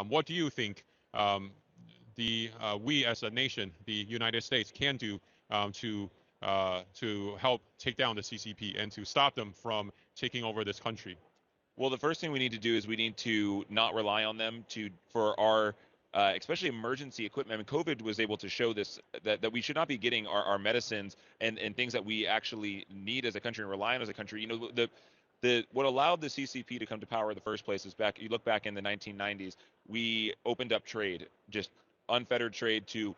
What do you think we as a nation, the United States, can do to help take down the CCP and to stop them from taking over this country? Well, the first thing we need to do is we need to not rely on them for our especially emergency equipment. I mean, COVID was able to show this that we should not be getting our medicines and things that we actually need as a country and rely on as a country. You know, the what allowed the CCP to come to power in the first place is back. You look back in the 1990s, we opened up trade, just unfettered trade to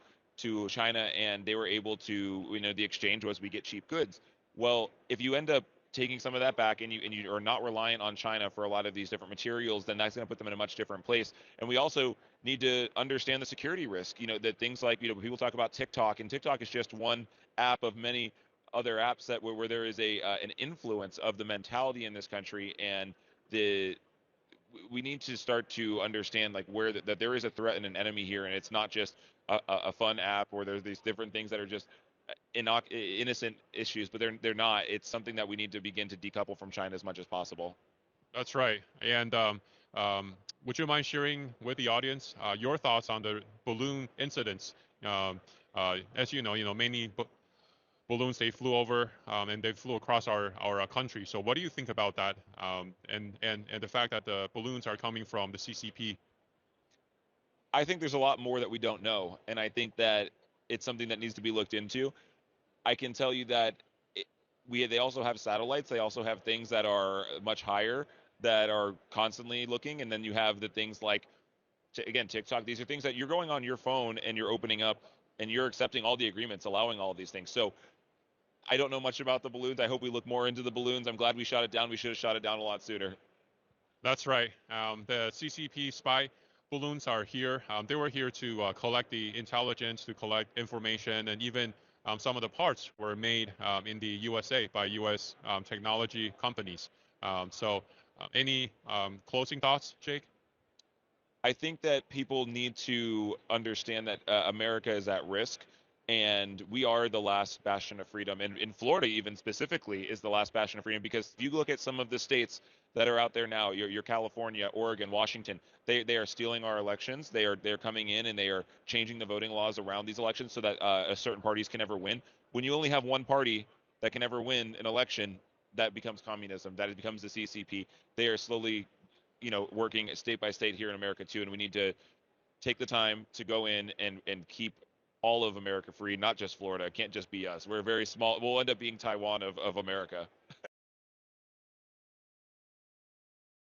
China, and they were able to. The exchange was we get cheap goods. Well, if you end up taking some of that back and you are not reliant on China for a lot of these different materials, then that's going to put them in a much different place. And we also need to understand the security risk. That things like people talk about TikTok, and TikTok is just one app of many other apps where there is an influence of the mentality in this country, and the we need to start to understand like that there is a threat and an enemy here, and it's not just a fun app or there's these different things that are just innocent issues, but they're not. It's something that we need to begin to decouple from China as much as possible. That's right. And would you mind sharing with the audience your thoughts on the balloon incidents? Um, as many balloons they flew over and they flew across our country. So what do you think about that? And the fact that the balloons are coming from the CCP? I think there's a lot more that we don't know, and I think that it's something that needs to be looked into. I can tell you that they also have satellites. They also have things that are much higher that are constantly looking, and then you have the things like again TikTok. These are things that you're going on your phone and you're opening up and you're accepting all the agreements, allowing all of these things. So I don't know much about the balloons. I hope we look more into the balloons. I'm glad we shot it down. We should have shot it down a lot sooner. That's right. The CCP spy balloons are here. They were here to collect the intelligence, to collect information, and even some of the parts were made in the USA by U.S. Technology companies. Any closing thoughts, Jake? I think that people need to understand that America is at risk, and we are the last bastion of freedom. And in Florida, even specifically, is the last bastion of freedom because if you look at some of the states that are out there now, your California, Oregon, Washington, they are stealing our elections. They're coming in and they are changing the voting laws around these elections so that certain parties can never win. When you only have one party that can ever win an election, that becomes communism. That it becomes the CCP. They are slowly working state by state here in America too, and we need to take the time to go in and keep all of America free, not just Florida. It can't just be us. We're very small. We'll end up being Taiwan of America.